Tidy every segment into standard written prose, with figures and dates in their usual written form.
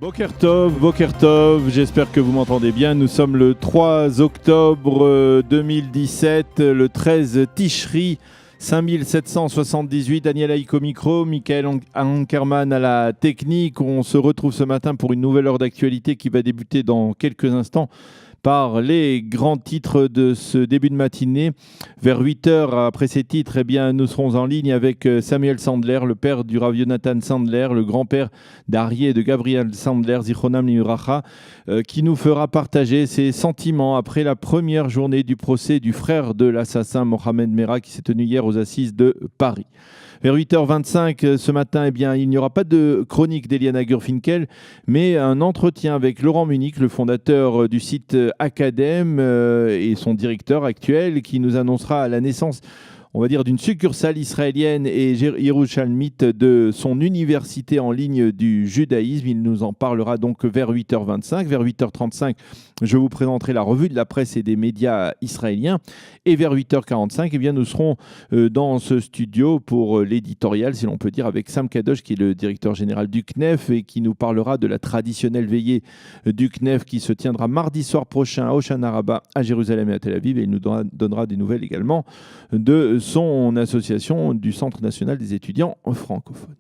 Boker Tov, j'espère que vous m'entendez bien. Nous sommes le 3 octobre 2017, le 13 Tishri 5778. Daniel Haïk au micro, Michael Ankerman à la technique. On se retrouve ce matin pour une nouvelle heure d'actualité qui va débuter dans quelques instants par les grands titres de ce début de matinée. Vers 8h, après ces titres, eh bien, nous serons en ligne avec Samuel Sandler, le père du Rav Yonatan Sandler, le grand-père d'Arié et de Gabriel Sandler, Zichronam Liuracha, qui nous fera partager ses sentiments après la première journée du procès du frère de l'assassin Mohamed Merah qui s'est tenu hier aux assises de Paris. Vers 8h25 ce matin, eh bien, il n'y aura pas de chronique d'Eliana Gurfinkel, mais un entretien avec Laurent Munich, le fondateur du site Academ et son directeur actuel, qui nous annoncera la naissance, on va dire, d'une succursale israélienne et yerushalmite de son université en ligne du judaïsme. Il nous en parlera donc vers 8h25. Vers 8h35, je vous présenterai la revue de la presse et des médias israéliens. Et vers 8h45, eh bien, nous serons dans ce studio pour l'éditorial, si l'on peut dire, avec Sam Kadosh, qui est le directeur général du CNEF et qui nous parlera de la traditionnelle veillée du CNEF qui se tiendra mardi soir prochain à Hoshana Rabbah, à Jérusalem et à Tel Aviv. Et il nous donnera des nouvelles également de son association du Centre national des étudiants francophones.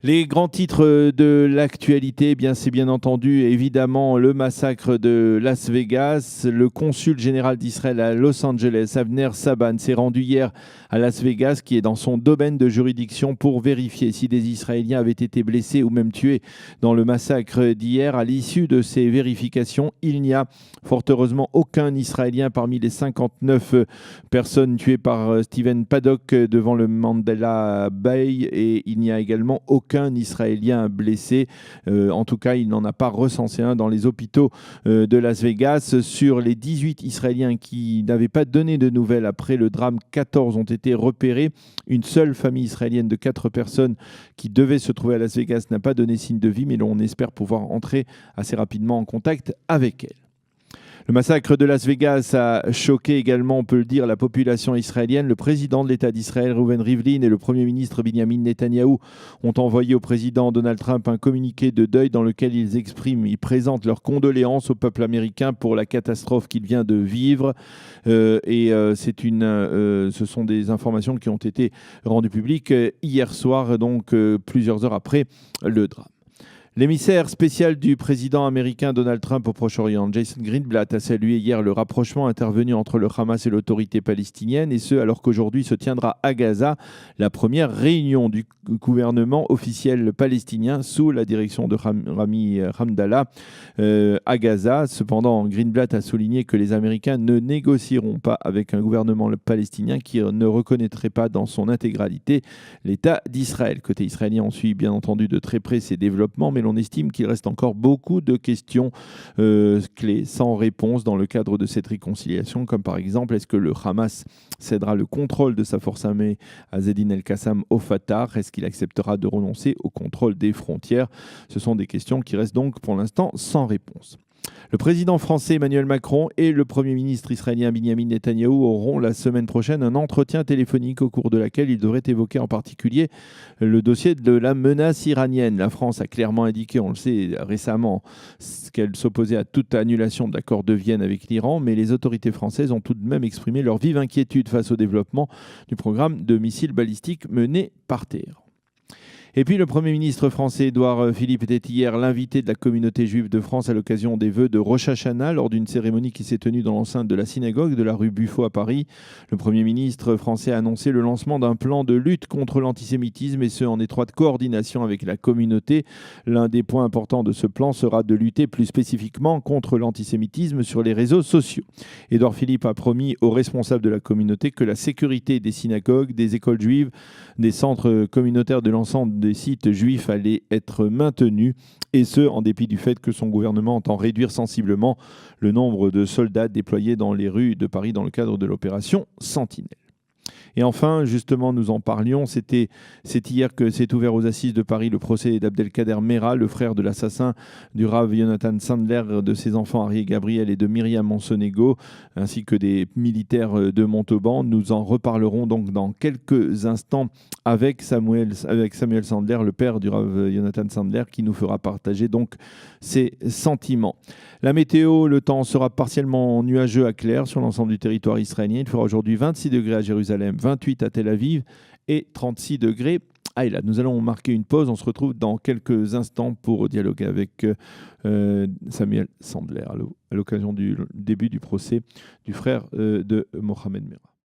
Les grands titres de l'actualité, eh bien, c'est bien entendu évidemment le massacre de Las Vegas. Le consul général d'Israël à Los Angeles, Avner Saban, s'est rendu hier à Las Vegas, qui est dans son domaine de juridiction, pour vérifier si des Israéliens avaient été blessés ou même tués dans le massacre d'hier. À l'issue de ces vérifications, il n'y a fort heureusement aucun Israélien parmi les 59 personnes tuées par Stephen Paddock devant le Mandela Bay, et il n'y a également aucun Israélien blessé. En tout cas, il n'en a pas recensé un dans les hôpitaux de Las Vegas. Sur les 18 Israéliens qui n'avaient pas donné de nouvelles après le drame, 14 ont été repérés. Une seule famille israélienne de 4 personnes qui devait se trouver à Las Vegas n'a pas donné signe de vie, mais l'on espère pouvoir entrer assez rapidement en contact avec elle. Le massacre de Las Vegas a choqué également, on peut le dire, la population israélienne. Le président de l'État d'Israël, Reuven Rivlin, et le Premier ministre Benjamin Netanyahou ont envoyé au président Donald Trump un communiqué de deuil dans lequel ils présentent leurs condoléances au peuple américain pour la catastrophe qu'il vient de vivre. Ce sont des informations qui ont été rendues publiques hier soir, donc plusieurs heures après le drame. L'émissaire spécial du président américain Donald Trump au Proche-Orient, Jason Greenblatt, a salué hier le rapprochement intervenu entre le Hamas et l'autorité palestinienne, et ce alors qu'aujourd'hui se tiendra à Gaza la première réunion du gouvernement officiel palestinien sous la direction de Rami Hamdallah à Gaza. Cependant, Greenblatt a souligné que les Américains ne négocieront pas avec un gouvernement palestinien qui ne reconnaîtrait pas dans son intégralité l'État d'Israël. Côté israélien, on suit bien entendu de très près ces développements, mais on estime qu'il reste encore beaucoup de questions clés sans réponse dans le cadre de cette réconciliation, comme par exemple, est-ce que le Hamas cédera le contrôle de sa force armée à Zedine El-Qassam au Fatah? Est-ce qu'il acceptera de renoncer au contrôle des frontières? Ce sont des questions qui restent donc pour l'instant sans réponse. Le président français Emmanuel Macron et le Premier ministre israélien Benjamin Netanyahou auront la semaine prochaine un entretien téléphonique au cours de laquelle ils devraient évoquer en particulier le dossier de la menace iranienne. La France a clairement indiqué, on le sait récemment, qu'elle s'opposait à toute annulation de l'accord de Vienne avec l'Iran, mais les autorités françaises ont tout de même exprimé leur vive inquiétude face au développement du programme de missiles balistiques mené par Téhéran. Et puis le Premier ministre français Édouard Philippe était hier l'invité de la communauté juive de France à l'occasion des vœux de Rosh Hashanah lors d'une cérémonie qui s'est tenue dans l'enceinte de la synagogue de la rue Buffo à Paris. Le Premier ministre français a annoncé le lancement d'un plan de lutte contre l'antisémitisme, et ce en étroite coordination avec la communauté. L'un des points importants de ce plan sera de lutter plus spécifiquement contre l'antisémitisme sur les réseaux sociaux. Édouard Philippe a promis aux responsables de la communauté que la sécurité des synagogues, des écoles juives, des centres communautaires de l'ensemble des sites juifs allait être maintenue, et ce, en dépit du fait que son gouvernement entend réduire sensiblement le nombre de soldats déployés dans les rues de Paris dans le cadre de l'opération Sentinelle. Et enfin, justement, nous en parlions, c'est hier que s'est ouvert aux assises de Paris le procès d'Abdelkader Mera, le frère de l'assassin du Rav Jonathan Sandler, de ses enfants Harry et Gabriel et de Myriam Monsonego, ainsi que des militaires de Montauban. Nous en reparlerons donc dans quelques instants avec Samuel Sandler, le père du Rav Jonathan Sandler, qui nous fera partager donc ses sentiments. La météo, le temps sera partiellement nuageux à clair sur l'ensemble du territoire israélien. Il fera aujourd'hui 26 degrés à Jérusalem, 28 à Tel Aviv et 36 degrés à Eilat. Nous allons marquer une pause. On se retrouve dans quelques instants pour dialoguer avec Samuel Sandler à l'occasion du début du procès du frère de Mohamed Merah.